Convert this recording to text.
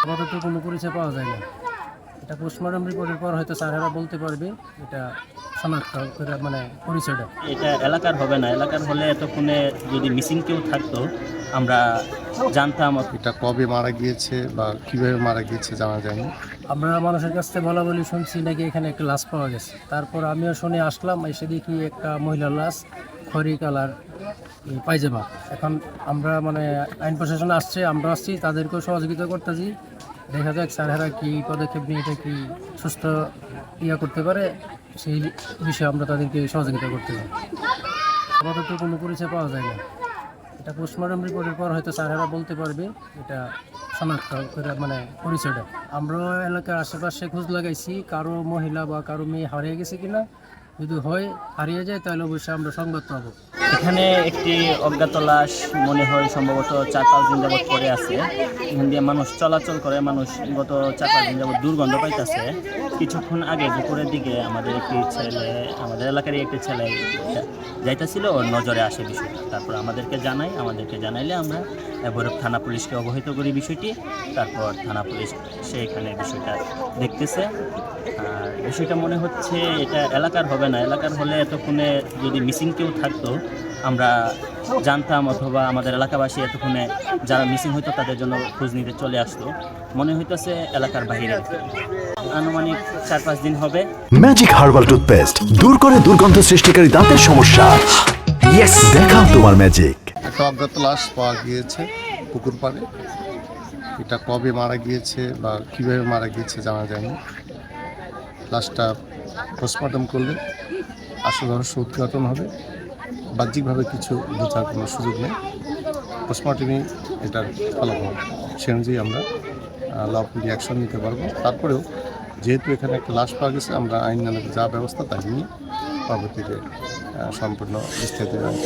আপাতত কোনো পরিচয় পাওয়া যায় না। এটা পোস্টমর্টম রিপোর্টের পর হয়তো স্যারেরা বলতে পারবে এটা শনাক্ত করে মানে পরিচয়টা। এটা এলাকার হবে না, এলাকার হলে এতক্ষণে যদি মিসিং কেউ থাকতো আমরা জানতাম। এটা কবে মারা গিয়েছে বা কিভাবে মারা গিয়েছে জানা যায়নি। আমরা মানুষের কাছ থেকে বলা বলি শুনছি নাকি এখানে একটা লাশ পাওয়া গেছে। তারপর আমিও শুনে আসলাম, এসে দেখি একটা মহিলার লাশ, খয়রি কালার পায়জামা। এখন আমরা মানে আইন প্রশাসন আসছে, আমরা আসছি, তাদেরকেও সহযোগিতা করতেছি। দেখা যাক স্যারেরা কী পদক্ষেপ নিয়ে এটা কি সুস্থ করতে পারে, সেই বিষয়ে আমরা তাদেরকে সহযোগিতা করতে চাই। আপাতত কোনো পরিচয় পাওয়া যায় না। এটা পোস্টমর্টম রিপোর্টের পর হয়তো স্যারেরা বলতে পারবে এটা শনাক্ত করে মানে পরিচয়টা। আমরা এলাকার আশেপাশে খোঁজ লাগাইছি, কারো মহিলা বা কারো মেয়ে হারিয়ে গেছে কিনা। যদি হয় হারিয়ে যায় তাহলে অবশ্যই আমরা সংবাদ পাবো। এখানে একটি অজ্ঞাত লাশ মনে হয় সম্ভবত 4-5 দিন যাবৎ পড়ে আছে। এখান দিয়ে মানুষ চলাচল করে, মানুষ গত 4-5 দিন যাবৎ দুর্গন্ধ পাইতেছে। কিছুক্ষণ আগে দুপুরের দিকে আমাদের আমাদের এলাকারই একটি ছেলে যাইতেছিল, ওর নজরে আসে বিষয়টা। তারপর আমাদেরকে জানাইলে আমরা ভৈরব থানা পুলিশকে অবহিত করি বিষয়টি। তারপর থানা পুলিশ এখানে বিষয়টা দেখতেছে। আর বিষয়টা মনে হচ্ছে এটা এলাকার হবে না, এলাকার হলে এতক্ষণে যদি মিসিং কেউ থাকতো আমরা জানতাম, অথবা আমাদের এলাকাবাসী এতক্ষণে যারা মিসিং হইতো তাদের জন্য খোঁজ নিতে চলে আসতো। মনে হইতেছে এলাকার বাইরে আনুমানিক 4-5 দিন হবে। ম্যাজিক হার্বাল টুথপেস্ট দূর করে দুর্গন্ধ সৃষ্টিকারী দাঁতের সমস্যা। ইয়েস, দেখাও তোমার ম্যাজিক। একটা অজ্ঞাত লাশ পাওয়া গিয়েছে পুকুর পাড়ে। এটা কবে মারা গিয়েছে বা কিভাবে মারা গিয়েছে জানা যায়নি। লাশটা পোস্টমর্টম করলে আসল রহস্য উদ্ঘাটন হবে। বাহ্যিকভাবে কিছু বোঝার কোনো সুযোগ নেই। পোস্টমর্টমই এটার ফলাফল, সে অনুযায়ী আমরা লফুল অ্যাকশন নিতে পারবো। তারপরেও যেহেতু এখানে একটা লাশ পাওয়া গেছে, আমরা আইনানুগ যা ব্যবস্থা তাই নিয়ে পরবর্তীতে সম্পূর্ণ বিস্তারিত জানবো।